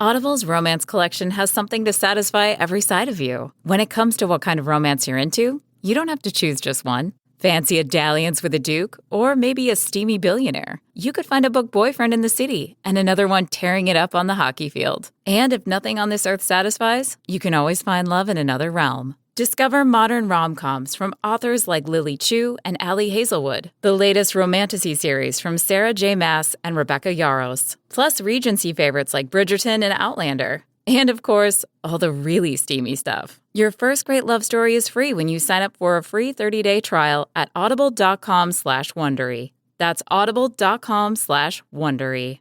Audible's romance collection has something to satisfy every side of you. When it comes to what kind of romance you're into, you don't have to choose just one. Fancy a dalliance with a duke, or maybe a steamy billionaire? You could find a book boyfriend in the city and another one tearing it up on the hockey field. And if nothing on this earth satisfies, you can always find love in another realm. Discover modern rom-coms from authors like Lily Chu and Ali Hazelwood, the latest romantasy series from Sarah J. Maas and Rebecca Yarros, plus Regency favorites like Bridgerton and Outlander. And of course, all the really steamy stuff. Your first great love story is free when you sign up for a free 30-day trial at audible.com/Wondery. That's audible.com/Wondery.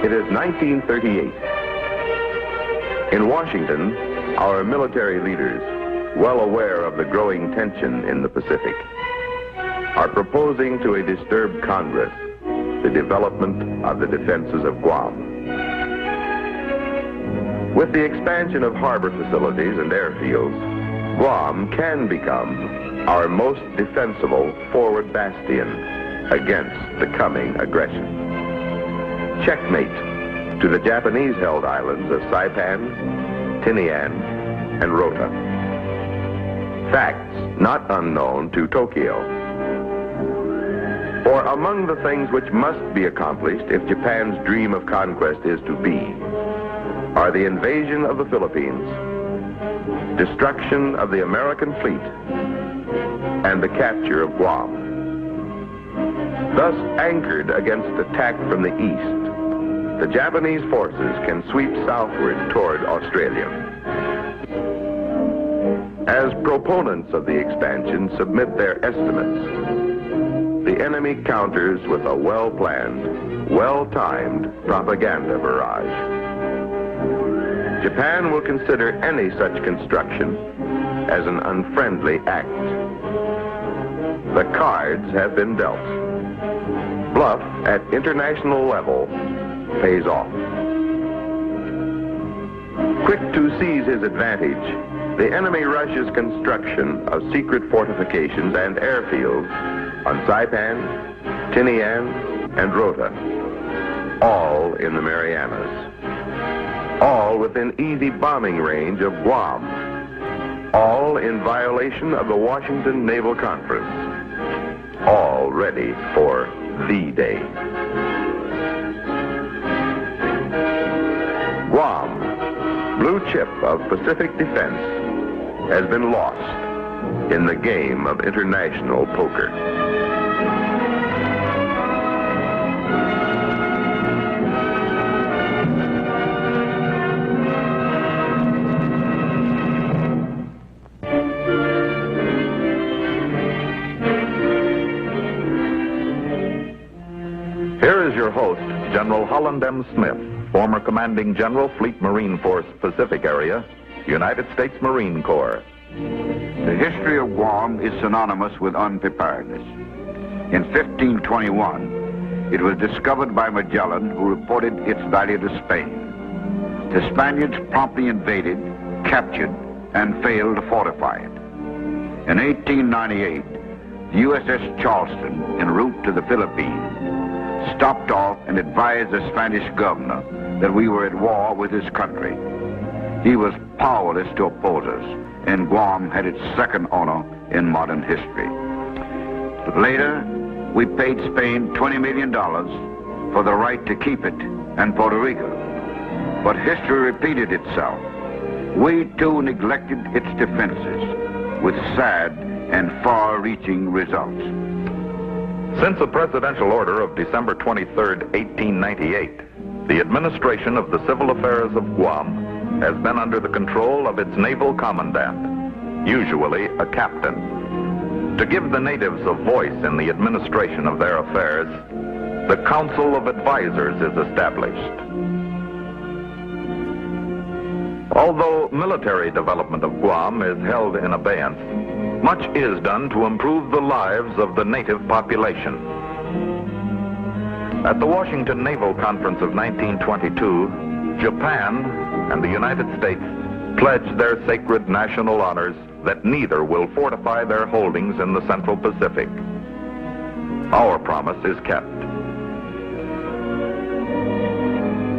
It is 1938. In Washington, our military leaders, well aware of the growing tension in the Pacific, are proposing to a disturbed Congress the development of the defenses of Guam. With the expansion of harbor facilities and airfields, Guam can become our most defensible forward bastion against the coming aggression. Checkmate to the Japanese-held islands of Saipan, Tinian, and Rota. Facts not unknown to Tokyo. For among the things which must be accomplished if Japan's dream of conquest is to be, are the invasion of the Philippines, destruction of the American fleet, and the capture of Guam. Thus anchored against attack from the east, the Japanese forces can sweep southward toward Australia. As proponents of the expansion submit their estimates, the enemy counters with a well-planned, well-timed propaganda barrage. Japan will consider any such construction as an unfriendly act. The cards have been dealt. Bluff at international level pays off. Quick to seize his advantage, the enemy rushes construction of secret fortifications and airfields on Saipan, Tinian, and Rota, all in the Marianas, all within easy bombing range of Guam, all in violation of the Washington Naval Conference, all ready for the day. Guam, blue chip of Pacific defense, has been lost in the game of international poker. Here is your host, General Holland M. Smith, former Commanding General, Fleet Marine Force Pacific Area, United States Marine Corps. The history of Guam is synonymous with unpreparedness. In 1521, it was discovered by Magellan, who reported its value to Spain. The Spaniards promptly invaded, captured, and failed to fortify it. In 1898, the USS Charleston, en route to the Philippines, stopped off and advised the Spanish governor that we were at war with his country. He was powerless to oppose us, and Guam had its second honor in modern history. Later, we paid Spain $20 million for the right to keep it and Puerto Rico. But history repeated itself. We too neglected its defenses with sad and far-reaching results. Since the presidential order of December 23, 1898, the administration of the civil affairs of Guam has been under the control of its naval commandant, usually a captain. To give the natives a voice in the administration of their affairs, the Council of Advisors is established. Although military development of Guam is held in abeyance, much is done to improve the lives of the native population. At the Washington Naval Conference of 1922, Japan and the United States pledged their sacred national honors that neither will fortify their holdings in the Central Pacific. Our promise is kept.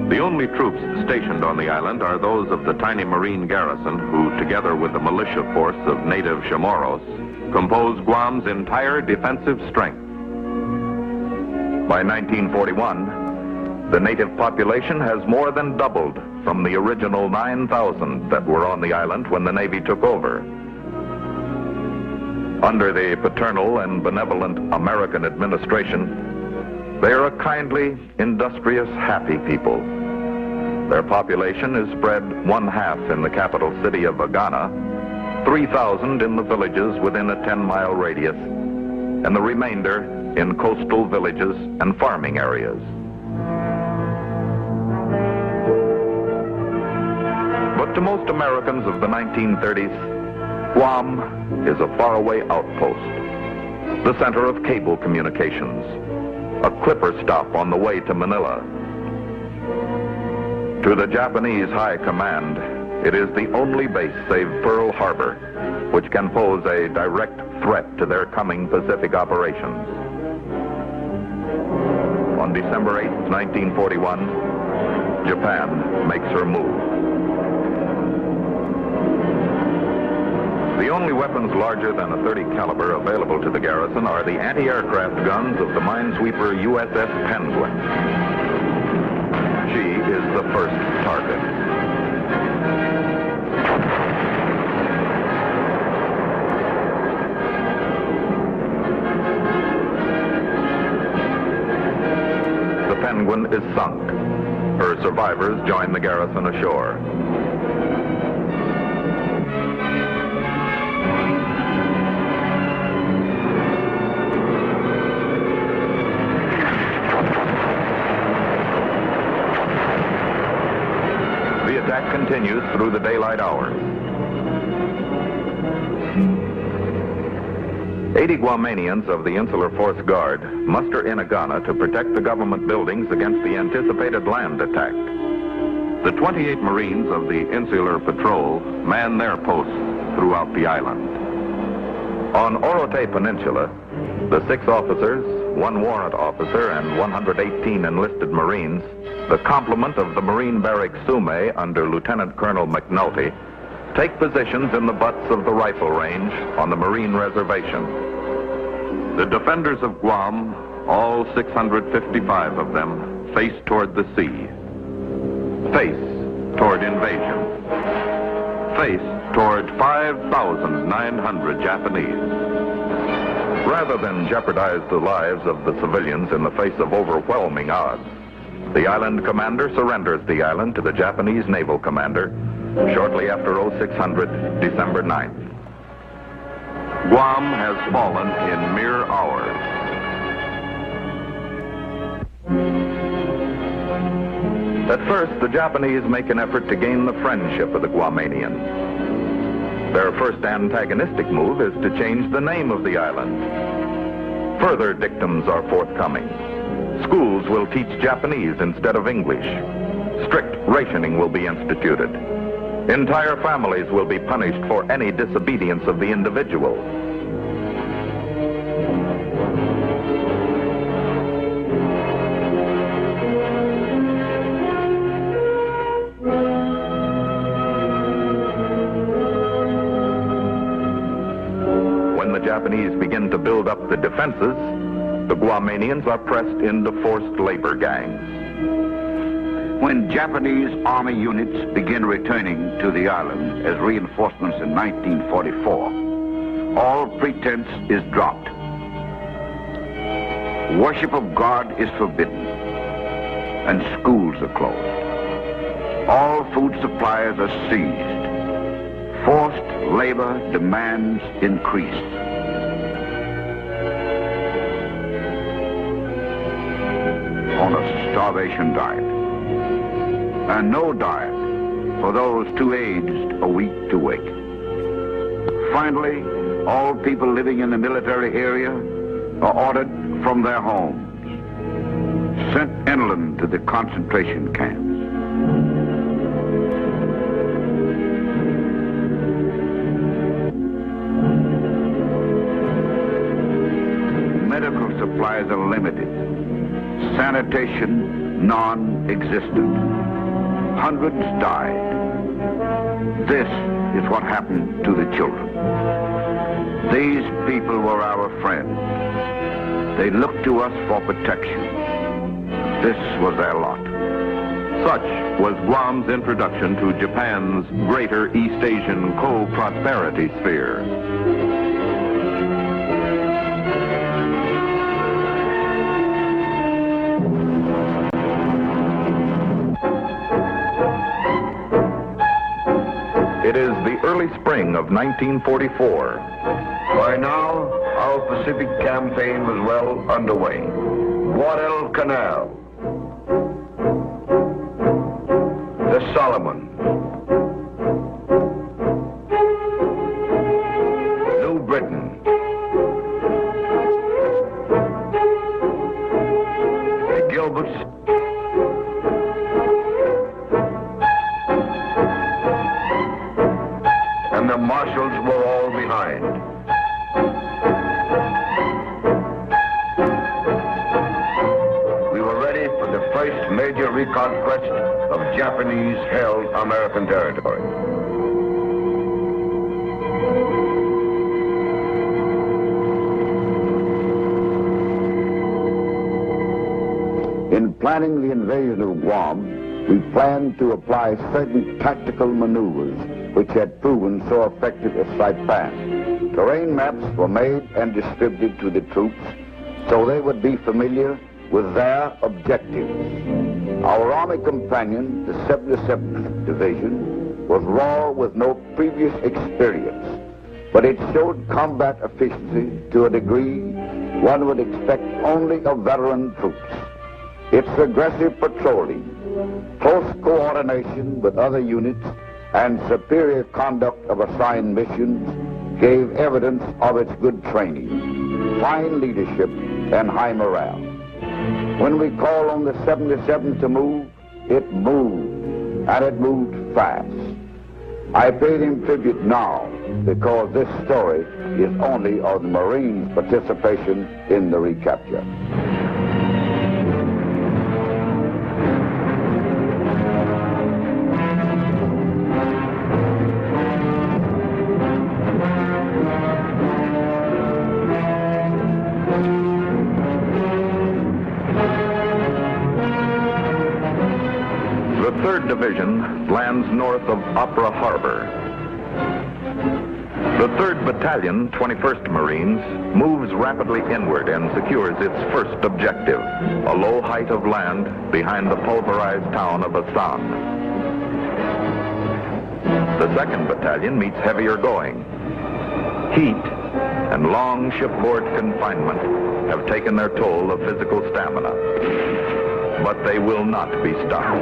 The only troops stationed on the island are those of the tiny Marine garrison who, together with the militia force of native Chamorros, compose Guam's entire defensive strength. By 1941, the native population has more than doubled from the original 9,000 that were on the island when the Navy took over. Under the paternal and benevolent American administration, they are a kindly, industrious, happy people. Their population is spread 1/2 in the capital city of Agana, 3,000 in the villages within a 10-mile radius, and the remainder in coastal villages and farming areas. But to most Americans of the 1930s, Guam is a faraway outpost, the center of cable communications, a clipper stop on the way to Manila. To the Japanese High Command, it is the only base save Pearl Harbor, which can pose a direct threat to their coming Pacific operations. On December 8, 1941, Japan makes her move. The only weapons larger than a .30 caliber available to the garrison are the anti-aircraft guns of the minesweeper USS Penguin. She is the first target. The Penguin is sunk. Her survivors join the garrison ashore. The attack continues through the daylight hours. 80 Guamanians of the Insular Force Guard muster in Agana to protect the government buildings against the anticipated land attack. The 28 Marines of the Insular Patrol man their posts throughout the island. On Orote Peninsula, the 6 officers, 1 warrant officer, and 118 enlisted Marines, the complement of the Marine Barrack Sume under Lieutenant Colonel McNulty, take positions in the butts of the rifle range on the Marine Reservation. The defenders of Guam, all 655 of them, face toward the sea. Face toward invasion. Face toward 5,900 Japanese. Rather than jeopardize the lives of the civilians in the face of overwhelming odds, the island commander surrenders the island to the Japanese naval commander shortly after 0600, December 9th. Guam has fallen in mere hours. At first, the Japanese make an effort to gain the friendship of the Guamanians. Their first antagonistic move is to change the name of the island. Further dictums are forthcoming. Schools will teach Japanese instead of English. Strict rationing will be instituted. Entire families will be punished for any disobedience of the individual. When the Japanese begin to build up the defenses, the Guamanians are pressed into forced labor gangs. When Japanese army units begin returning to the island as reinforcements in 1944, all pretense is dropped. Worship of God is forbidden, and schools are closed. All food supplies are seized. Forced labor demands increase. On a starvation diet. And no diet for those too aged or weak to wake. Finally, all people living in the military area are ordered from their homes, sent inland to the concentration camps. Medical supplies are limited. Sanitation non-existent. Hundreds died. This is what happened to the children. These people were our friends. They looked to us for protection. This was their lot. Such was Guam's introduction to Japan's greater East Asian co-prosperity sphere. It is the early spring of 1944. By now, our Pacific campaign was well underway. Guadalcanal, the Solomon, New Britain, the Gilberts, and the Marshalls were all behind. We were ready for the first major reconquest of Japanese-held American territory. In planning the invasion of Guam, we planned to apply certain tactical maneuvers which had proven so effective at Saipan. Terrain maps were made and distributed to the troops so they would be familiar with their objectives. Our army companion, the 77th Division, was raw with no previous experience, but it showed combat efficiency to a degree one would expect only of veteran troops. Its aggressive patrolling, close coordination with other units, and superior conduct of assigned missions gave evidence of its good training, fine leadership, and high morale. When we called on the 77th to move, it moved, and it moved fast. I paid him tribute now because this story is only of the Marines' participation in the recapture. The 3rd Division lands north of Opera Harbor. The 3rd Battalion, 21st Marines, moves rapidly inward and secures its first objective, a low height of land behind the pulverized town of Asan. The 2nd Battalion meets heavier going. Heat and long shipboard confinement have taken their toll of physical stamina. But they will not be stopped.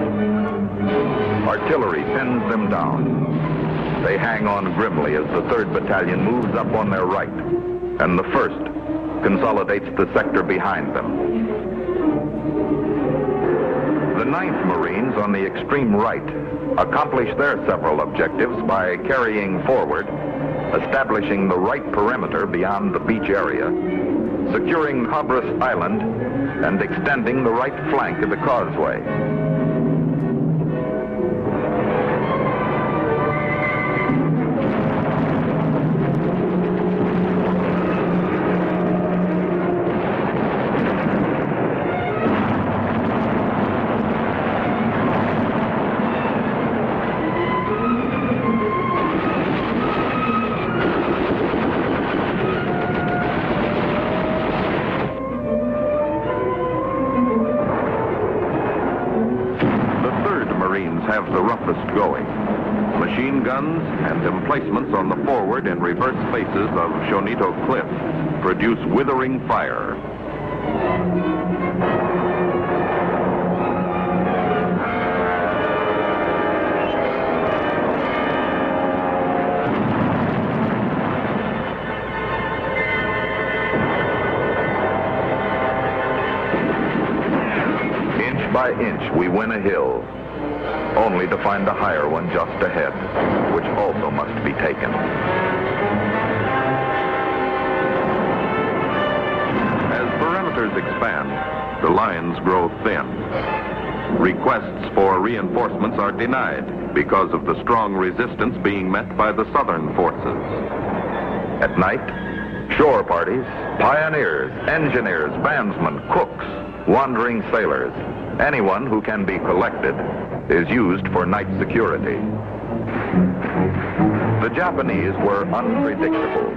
Artillery pins them down. They hang on grimly as the 3rd Battalion moves up on their right, and the 1st consolidates the sector behind them. The 9th Marines on the extreme right accomplish their several objectives by carrying forward, establishing the right perimeter beyond the beach area, securing Habris Island, and extending the right flank of the causeway. Have the roughest going. Machine guns and emplacements on the forward and reverse faces of Shonito Cliff produce withering fire. Inch by inch, we win a hill, only to find a higher one just ahead, which also must be taken. As perimeters expand, the lines grow thin. Requests for reinforcements are denied because of the strong resistance being met by the Southern forces. At night, shore parties, pioneers, engineers, bandsmen, cooks, wandering sailors, anyone who can be collected is used for night security. The Japanese were unpredictable.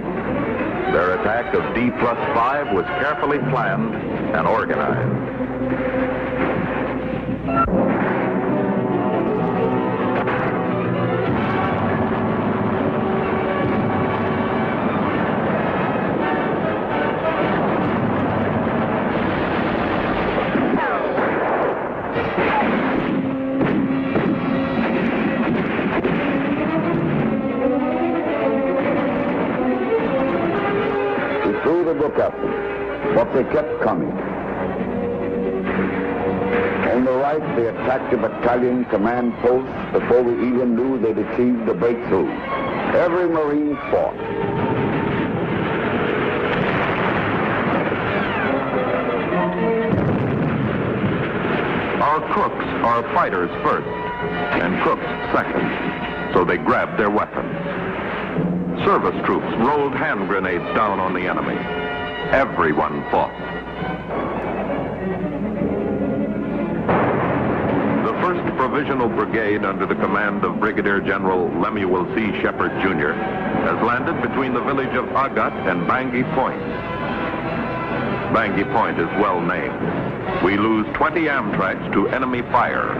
Their attack of D+5 was carefully planned and organized. But they kept coming. On the right, they attacked the battalion command post before we even knew they'd achieved the breakthrough. Every Marine fought. Our crooks are fighters first, and cooks second, so they grabbed their weapons. Service troops rolled hand grenades down on the enemy. Everyone fought. The 1st Provisional Brigade under the command of Brigadier General Lemuel C. Shepard, Jr. has landed between the village of Agat and Bangui Point. Bangui Point is well named. We lose 20 Amtraks to enemy fire.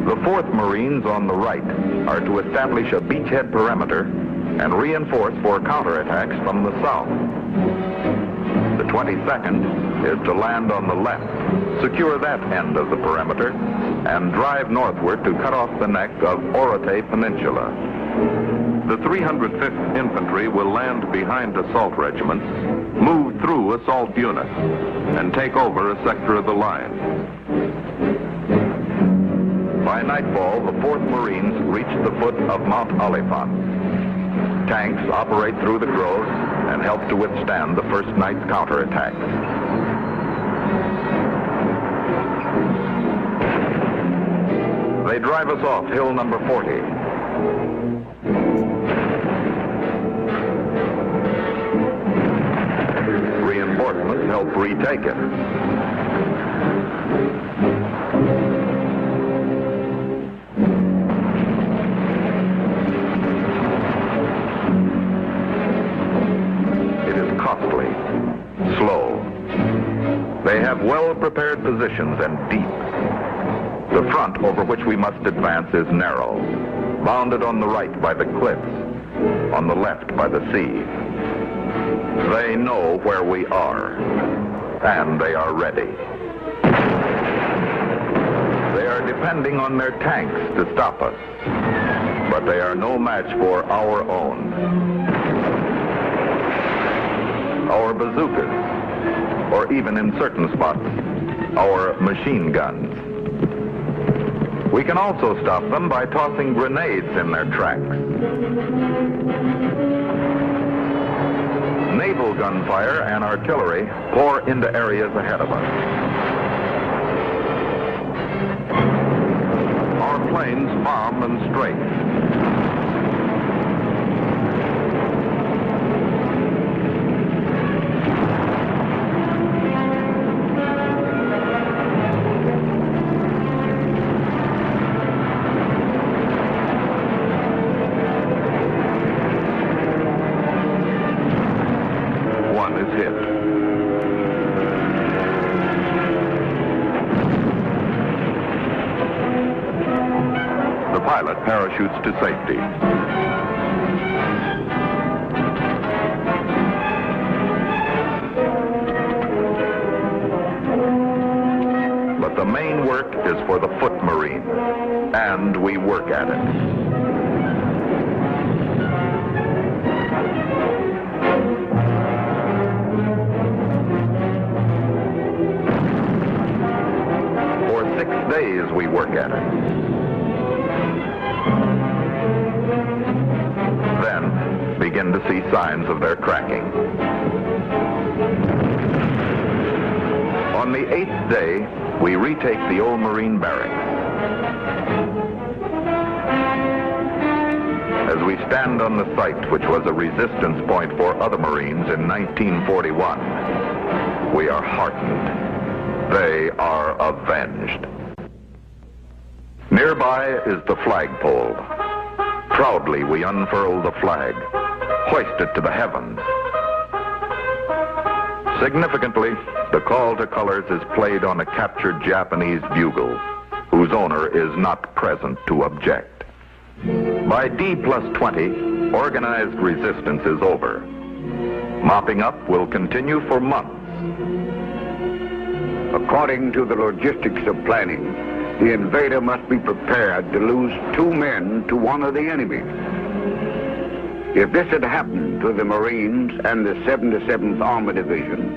The 4th Marines on the right are to establish a beachhead perimeter and reinforce for counterattacks from the south. The 22nd is to land on the left, secure that end of the perimeter, and drive northward to cut off the neck of Orote Peninsula. The 305th Infantry will land behind assault regiments, move through assault units, and take over a sector of the line. By nightfall, the 4th Marines reach the foot of Mount Oliphant. Tanks operate through the groves and help to withstand the first night's counterattack. They drive us off hill number 40. Reinforcements help retake it. It is costly, slow. They have well-prepared positions and deep. The front over which we must advance is narrow, bounded on the right by the cliffs, on the left by the sea. They know where we are, and they are ready. They are depending on their tanks to stop us, but they are no match for our own. Our bazookas, or even in certain spots, our machine guns. We can also stop them by tossing grenades in their tracks. Naval gunfire and artillery pour into areas ahead of us. Our planes bomb and strafe. Parachutes to safety. But the main work is for the foot marine, and we work at it. For 6 days we work at it. Begin to see signs of their cracking. On the 8th day, we retake the old Marine barracks. As we stand on the site which was a resistance point for other Marines in 1941, we are heartened. They are avenged. Nearby is the flagpole. Proudly we unfurl the flag, hoist it to the heavens. Significantly, the call to colors is played on a captured Japanese bugle, whose owner is not present to object. By D+20, organized resistance is over. Mopping up will continue for months. According to the logistics of planning, the invader must be prepared to lose 2 men to one of the enemy. If this had happened to the Marines and the 77th Armored Division,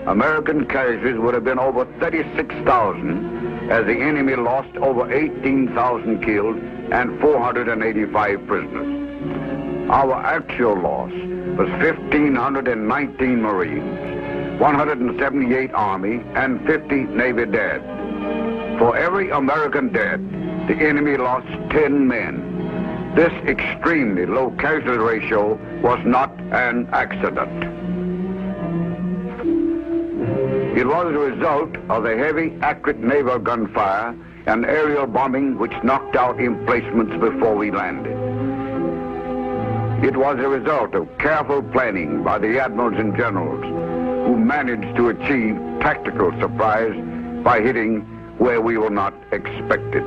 American casualties would have been over 36,000, as the enemy lost over 18,000 killed and 485 prisoners. Our actual loss was 1,519 Marines, 178 Army, and 50 Navy dead. For every American dead, the enemy lost 10 men. This extremely low casualty ratio was not an accident. It was a result of the heavy, accurate naval gunfire and aerial bombing which knocked out emplacements before we landed. It was a result of careful planning by the admirals and generals who managed to achieve tactical surprise by hitting where we were not expected.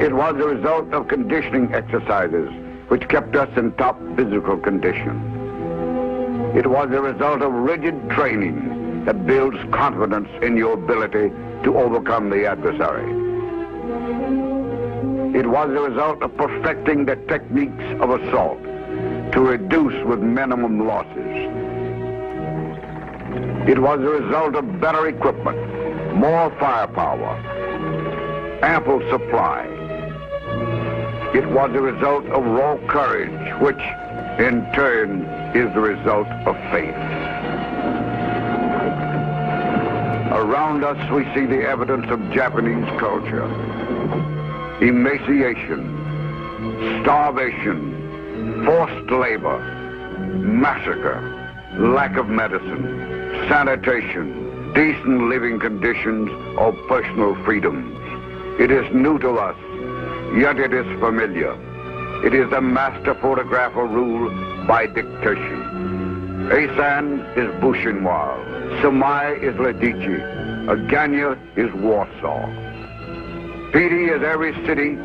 It was a result of conditioning exercises which kept us in top physical condition. It was a result of rigid training that builds confidence in your ability to overcome the adversary. It was a result of perfecting the techniques of assault to reduce with minimum losses. It was a result of better equipment, more firepower, ample supply. It was a result of raw courage, which in turn is the result of faith. Around us we see the evidence of Japanese culture. emaciation, starvation, forced labor, massacre, lack of medicine, sanitation, decent living conditions, or personal freedoms. It is new to us, yet it is familiar. It is the master photographer rule by dictation. Asan is Buchenwald, Samai is Medici, Agania is Warsaw. Petey is every city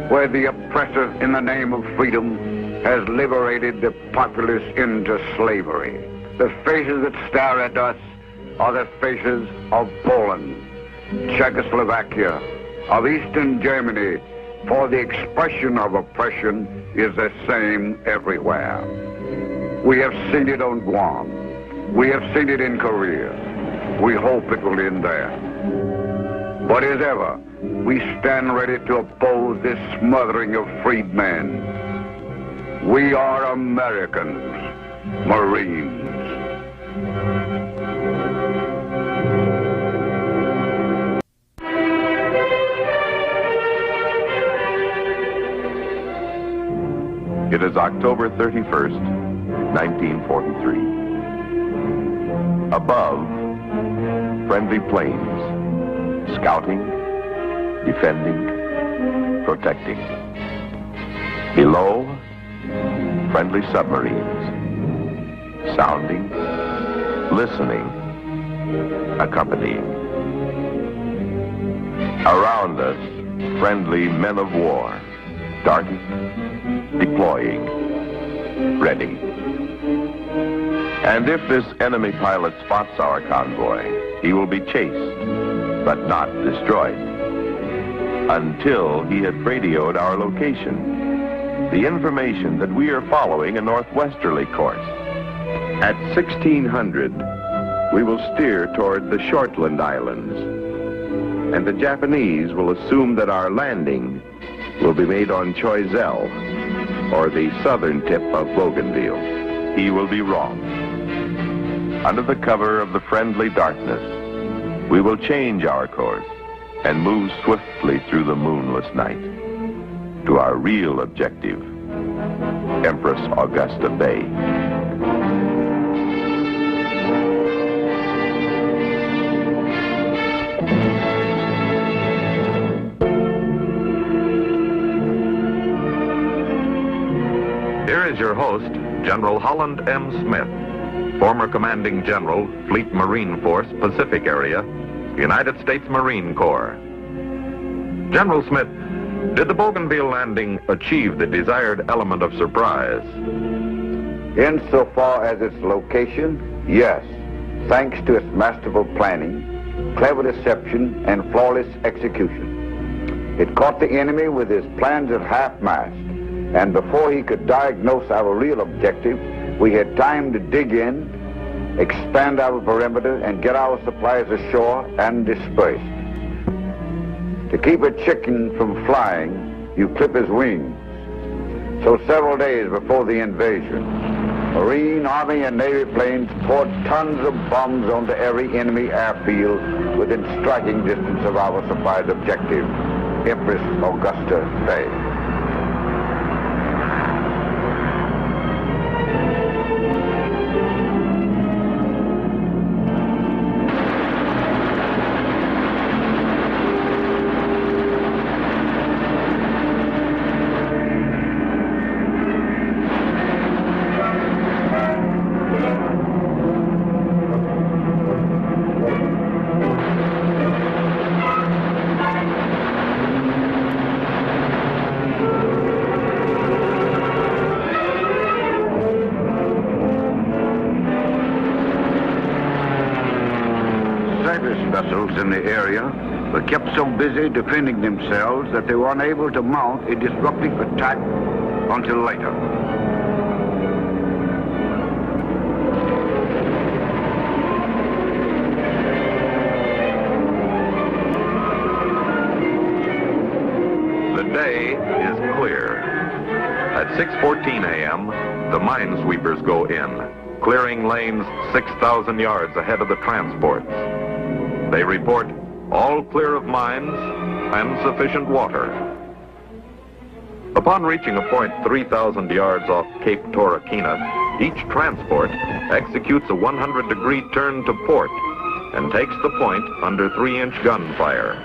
where the oppressor in the name of freedom has liberated the populace into slavery. The faces that stare at us are the faces of Poland, Czechoslovakia, of Eastern Germany, for the expression of oppression is the same everywhere. We have seen it on Guam. We have seen it in Korea. We hope it will end there. But as ever, we stand ready to oppose this smothering of freedmen. We are Americans, Marines. It is October 31st, 1943. Above, friendly planes, scouting, defending, protecting. Below, friendly submarines, sounding, listening, accompanying. Around us, friendly men of war, darting, deploying, ready. And if this enemy pilot spots our convoy, he will be chased, but not destroyed, until he had radioed our location, the information that we are following a northwesterly course. At 1600, we will steer toward the Shortland Islands, and the Japanese will assume that our landing will be made on Choiseul, or the southern tip of Bougainville. He will be wrong. Under the cover of the friendly darkness, we will change our course and move swiftly through the moonless night to our real objective, Empress Augusta Bay. Here is your host, General Holland M. Smith, former Commanding General, Fleet Marine Force, Pacific Area, United States Marine Corps. General Smith, did the Bougainville landing achieve the desired element of surprise? Insofar as its location, yes, thanks to its masterful planning, clever deception, and flawless execution. It caught the enemy with his plans at half-mast, and before he could diagnose our real objective, we had time to dig in, expand our perimeter, and get our supplies ashore and dispersed. To keep a chicken from flying, you clip his wings. So several days before the invasion, Marine, Army, and Navy planes poured tons of bombs onto every enemy airfield within striking distance of our supplies objective, Empress Augusta Bay. Vessels in the area were kept so busy defending themselves that they were unable to mount a disruptive attack until later. The day is clear. At 6:14 a.m., the minesweepers go in, clearing lanes 6,000 yards ahead of the transports. They report all clear of mines and sufficient water. Upon reaching a point 3,000 yards off Cape Torquena, each transport executes a 100-degree turn to port and takes the point under 3-inch gunfire.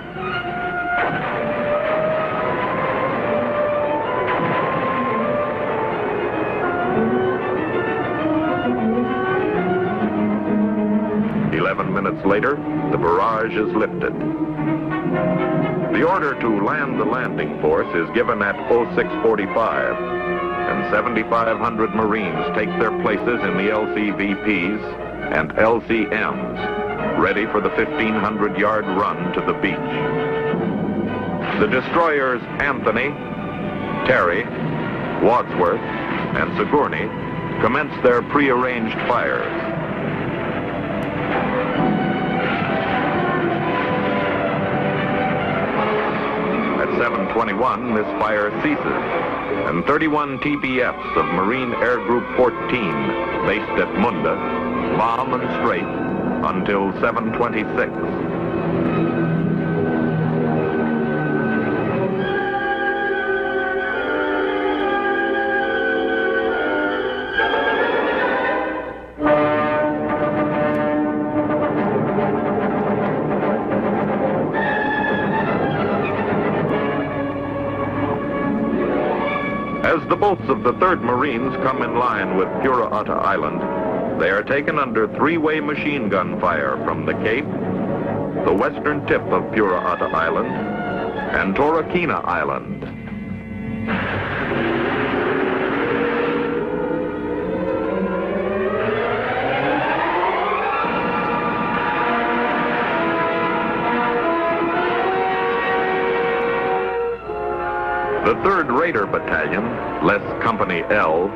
Minutes later, the barrage is lifted. The order to land the landing force is given at 0645, and 7,500 Marines take their places in the LCVPs and LCMs, ready for the 1,500-yard run to the beach. The destroyers Anthony, Terry, Wadsworth, and Sigourney commence their prearranged fires. At 7:21, this fire ceases, and 31 TBFs of Marine Air Group 14, based at Munda, bomb and straight until 7:26. As the boats of the 3rd Marines come in line with Pura'ata Island, they are taken under 3-way machine gun fire from the Cape, the western tip of Pura'ata Island, and Torquena Island. The 3rd Raider Battalion, less Company L,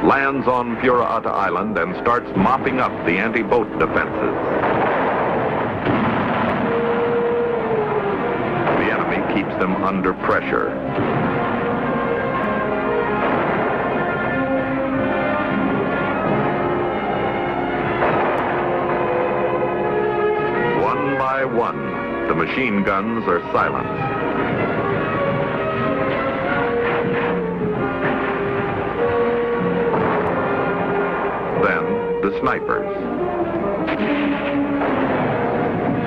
lands on Pura'ata Island and starts mopping up the anti-boat defenses. The enemy keeps them under pressure. One by one, the machine guns are silenced. The snipers.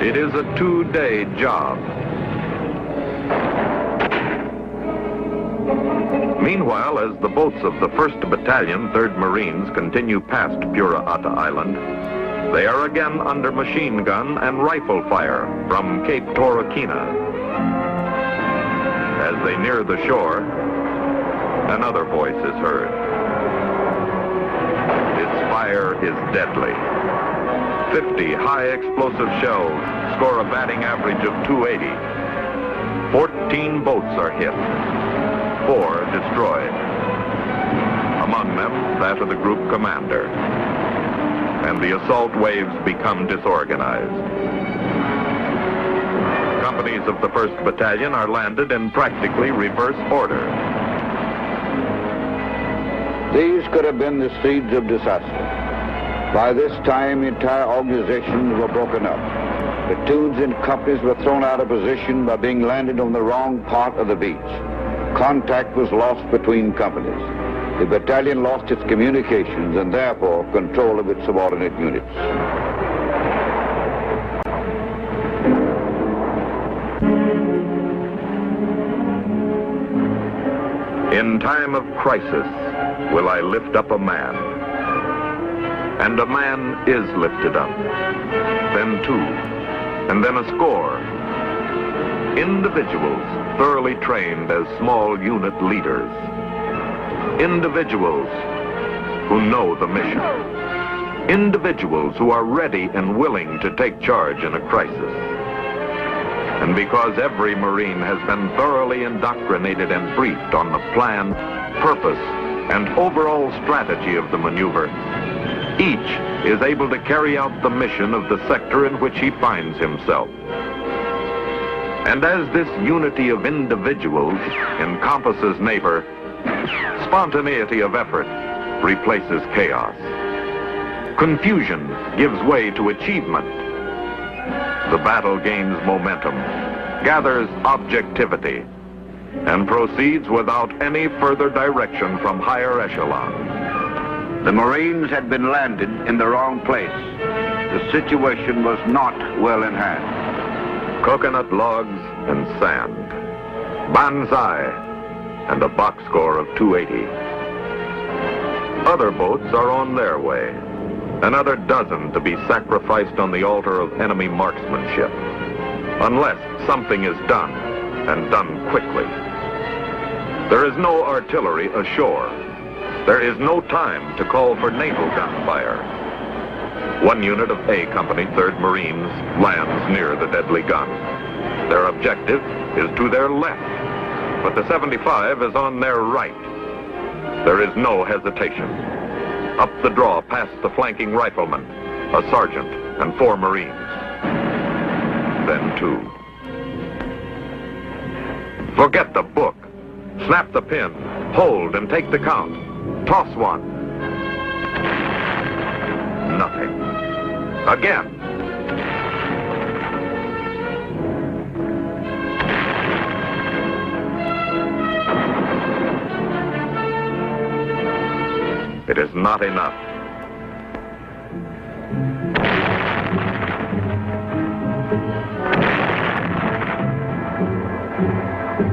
It is a 2-day job. Meanwhile, as the boats of the 1st Battalion, 3rd Marines continue past Pura'ata Island, they are again under machine gun and rifle fire from Cape Torquena. As they near the shore, another voice is heard. Fire is deadly. 50 high explosive shells score a batting average of 280. 14 boats are hit. 4 destroyed. Among them, that of the group commander. And the assault waves become disorganized. Companies of the 1st Battalion are landed in practically reverse order. These could have been the seeds of disaster. By this time, entire organizations were broken up. Platoons and companies were thrown out of position by being landed on the wrong part of the beach. Contact was lost between companies. The battalion lost its communications and therefore control of its subordinate units. In time of crisis, will I lift up a man? And a man is lifted up. Then 2, and then a score. Individuals thoroughly trained as small unit leaders. Individuals who know the mission. Individuals who are ready and willing to take charge in a crisis. And because every Marine has been thoroughly indoctrinated and briefed on the plan, purpose, and overall strategy of the maneuver, each is able to carry out the mission of the sector in which he finds himself. And as this unity of individuals encompasses neighbor, spontaneity of effort replaces chaos. Confusion gives way to achievement. The battle gains momentum, gathers objectivity, and proceeds without any further direction from higher echelons. The Marines had been landed in the wrong place. The situation was not well in hand. Coconut logs and sand, banzai, and a box score of 280. Other boats are on their way, another dozen to be sacrificed on the altar of enemy marksmanship, unless something is done, and done quickly. There is no artillery ashore. There is no time to call for naval gunfire. One unit of A Company, 3rd Marines, lands near the deadly gun. Their objective is to their left, but the 75 is on their right. There is no hesitation. Up the draw past the flanking rifleman, a sergeant, and 4 Marines. Then 2. Forget the book. Snap the pin, hold, and take the count. Toss one. Nothing. Again. It is not enough.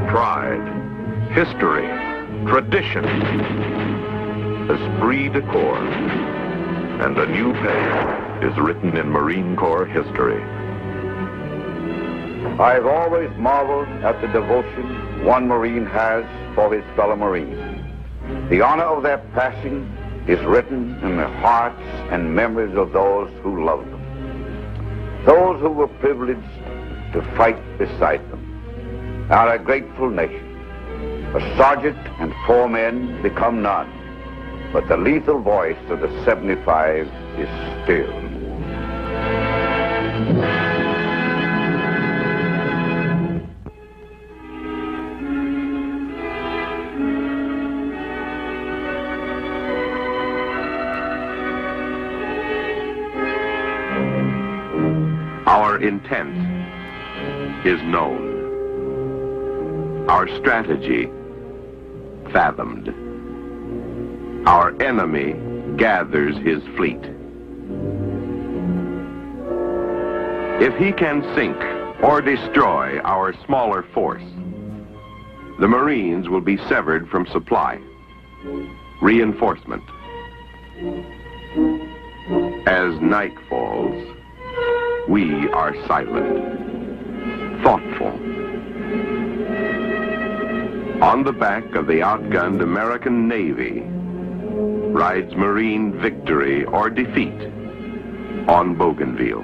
Pride, history, tradition, esprit de corps, and a new page is written in Marine Corps history. I've always marveled at the devotion one Marine has for his fellow Marine. The honor of their passing is written in the hearts and memories of those who loved them, those who were privileged to fight beside them. Our grateful nation. A sergeant and 4 men become none, but the lethal voice of the 75 is still. Our intent is known. Our strategy fathomed. Our enemy gathers his fleet. If he can sink or destroy our smaller force, the Marines will be severed from supply, reinforcement. As night falls, we are silent, thoughtful. On the back of the outgunned American Navy rides Marine victory or defeat on Bougainville.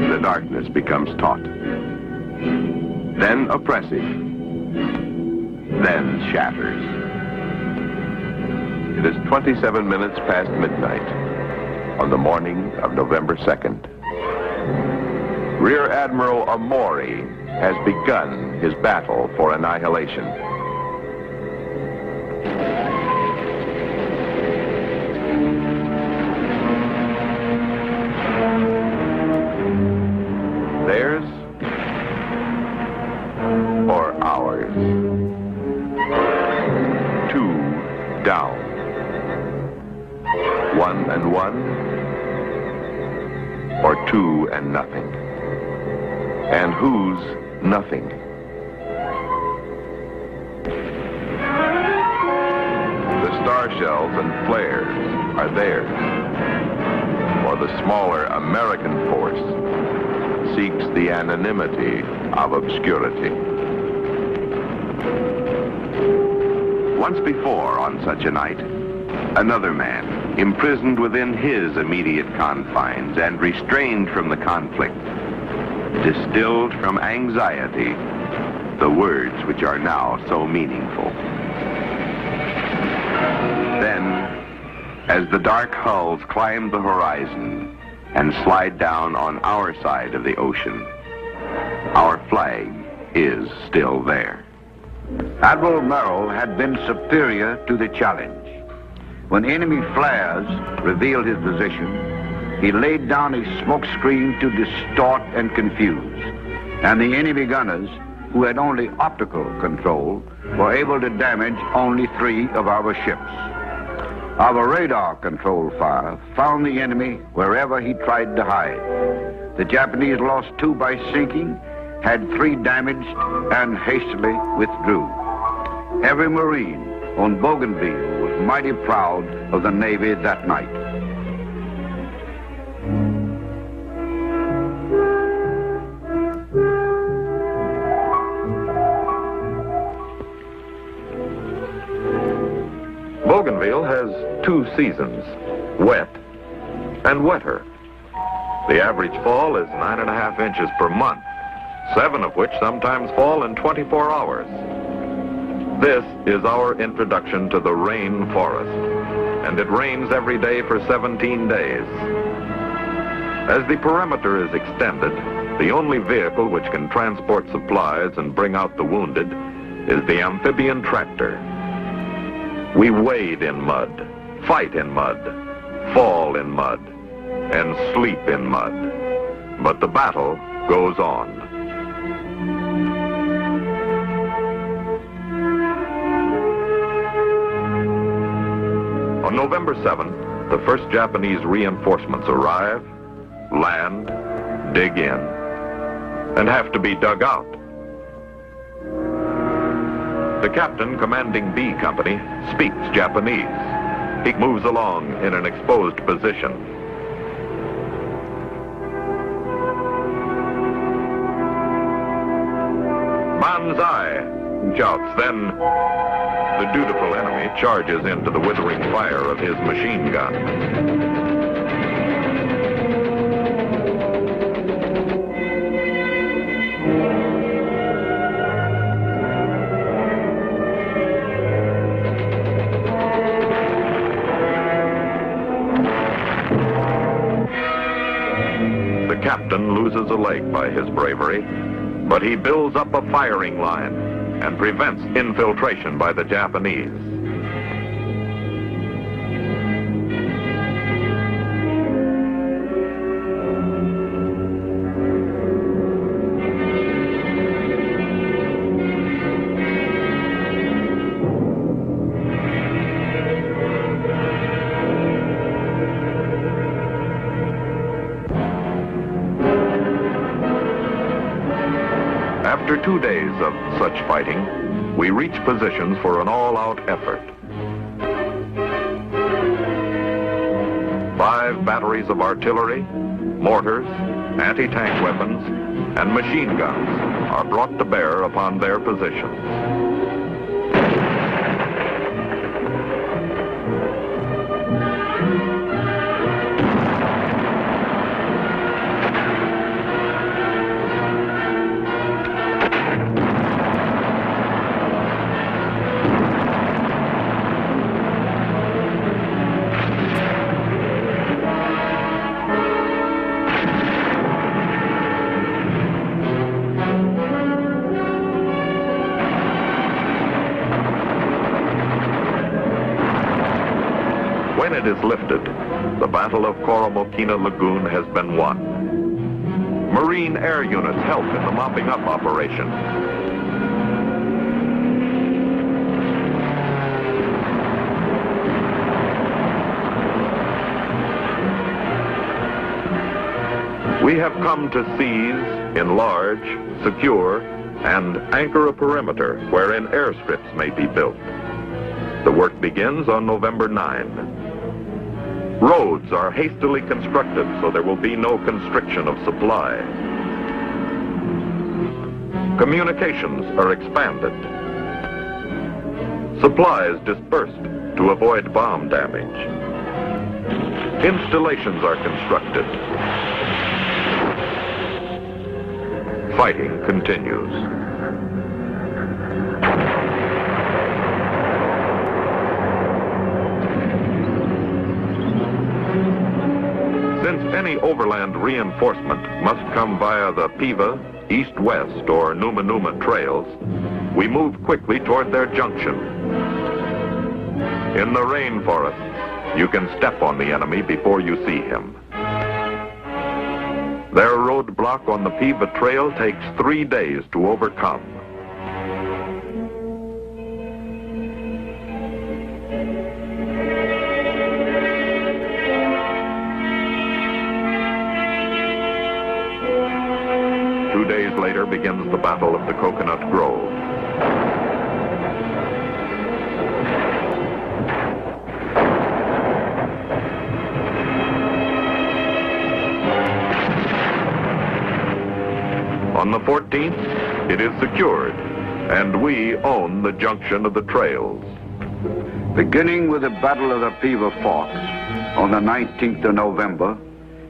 The darkness becomes taut, then oppressive, then shatters. It is 27 minutes past midnight on the morning of November 2nd. Rear Admiral Amori has begun his battle for annihilation. Theirs or ours? 2 down. 1 and 1, or 2 and nothing? And whose nothing? The star shells and flares are theirs, while the smaller American force seeks the anonymity of obscurity. Once before on such a night, another man, imprisoned within his immediate confines and restrained from the conflict, distilled from anxiety the words which are now so meaningful. Then, as the dark hulls climb the horizon and slide down on our side of the ocean, our flag is still there. Admiral Merrill had been superior to the challenge. When enemy flares revealed his position, he laid down a smoke screen to distort and confuse, and the enemy gunners, who had only optical control, were able to damage only 3 of our ships. Our radar-controlled fire found the enemy wherever he tried to hide. The Japanese lost 2 by sinking, had 3 damaged, and hastily withdrew. Every Marine on Bougainville was mighty proud of the Navy that night. Bougainville has 2 seasons, wet and wetter. The average fall is 9.5 inches per month, 7 of which sometimes fall in 24 hours. This is our introduction to the rain forest, and it rains every day for 17 days. As the perimeter is extended, the only vehicle which can transport supplies and bring out the wounded is the amphibian tractor. We wade in mud, fight in mud, fall in mud, and sleep in mud. But the battle goes on. On November 7th, the first Japanese reinforcements arrive, land, dig in, and have to be dug out. The captain commanding B Company speaks Japanese. He moves along in an exposed position. Banzai, he shouts. Then the dutiful enemy charges into the withering fire of his machine gun. The captain loses a leg by his bravery, but he builds up a firing line and prevents infiltration by the Japanese. After 2 days of such fighting, we reach positions for an all-out effort. 5 batteries of artillery, mortars, anti-tank weapons, and machine guns are brought to bear upon their positions. When it is lifted, the Battle of Coromokina Lagoon has been won. Marine air units help in the mopping up operation. We have come to seize, enlarge, secure, and anchor a perimeter wherein airstrips may be built. The work begins on November 9. Roads are hastily constructed so there will be no constriction of supply. Communications are expanded. Supplies dispersed to avoid bomb damage. Installations are constructed. Fighting continues. Since any overland reinforcement must come via the Piva, east-west, or Numa-Numa trails, we move quickly toward their junction. In the rainforests, You can step on the enemy before you see him. Their roadblock on the Piva Trail takes 3 days to overcome. Later begins the Battle of the Coconut Grove. On the 14th, it is secured, and we own the junction of the trails. Beginning with the Battle of the Piva Fork on the 19th of November,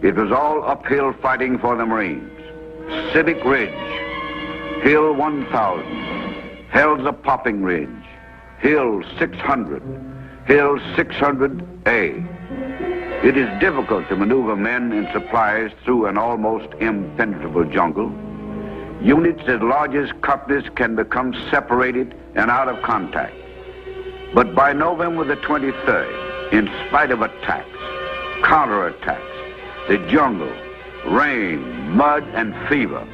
it was all uphill fighting for the Marines. Civic Ridge, Hill 1000, held the Popping Ridge, Hill 600, Hill 600A. It is difficult to maneuver men and supplies through an almost impenetrable jungle. Units as large as companies can become separated and out of contact. But by November the 23rd, in spite of attacks, counterattacks, the jungle, rain, mud, and fever,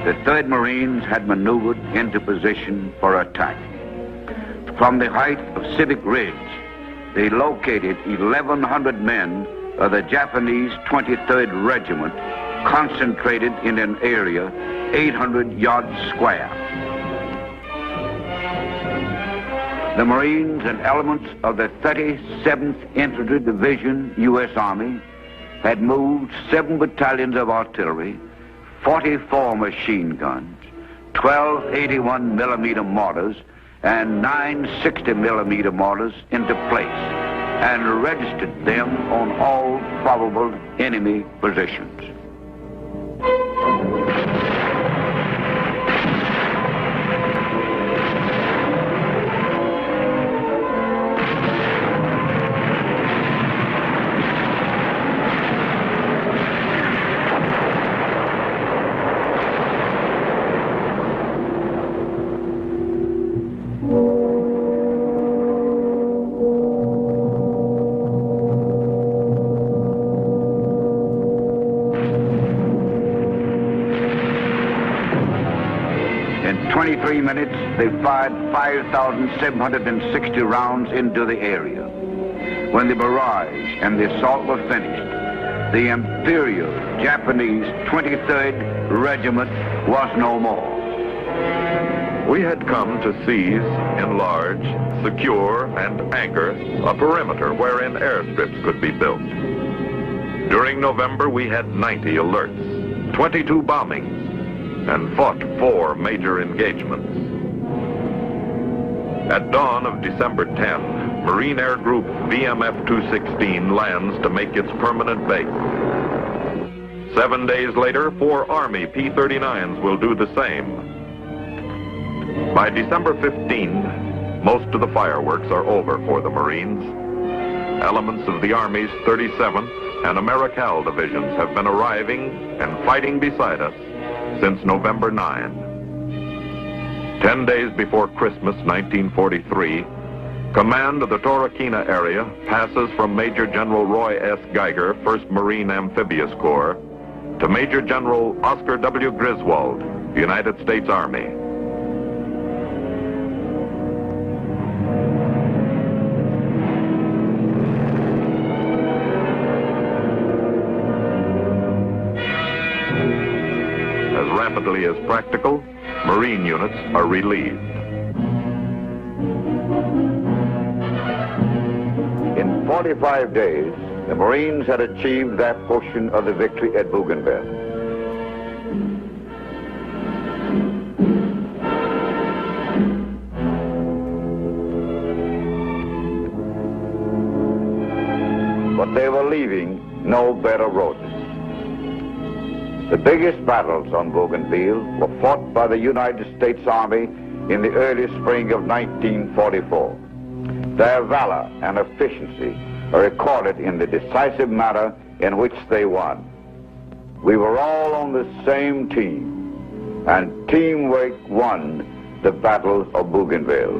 the 3rd Marines had maneuvered into position for attack. From the height of Civic Ridge, they located 1,100 men of the Japanese 23rd Regiment, concentrated in an area 800 yards square. The Marines and elements of the 37th Infantry Division, U.S. Army, had moved 7 battalions of artillery, 44 machine guns, 12 81mm mortars, and 9 60mm mortars into place, and registered them on all probable enemy positions. In 23 minutes, they fired 5,760 rounds into the area. When the barrage and the assault were finished, the Imperial Japanese 23rd Regiment was no more. We had come to seize, enlarge, secure, and anchor a perimeter wherein airstrips could be built. During November, we had 90 alerts, 22 bombings, and fought 4 major engagements. At dawn of December 10, Marine Air Group VMF-216 lands to make its permanent base. 7 days later, 4 Army P-39s will do the same. By December 15, most of the fireworks are over for the Marines. Elements of the Army's 37th and Americal divisions have been arriving and fighting beside us since November 9. 10 days before Christmas 1943, command of the Torquay area passes from Major General Roy S. Geiger, 1st Marine Amphibious Corps, to Major General Oscar W. Griswold, United States Army. Rapidly as practical, Marine units are relieved. In 45 days, the Marines had achieved their portion of the victory at Bougainville. But they were leaving no bed of roses. The biggest battles on Bougainville were fought by the United States Army in the early spring of 1944. Their valor and efficiency are recorded in the decisive manner in which they won. We were all on the same team, and teamwork won the Battle of Bougainville.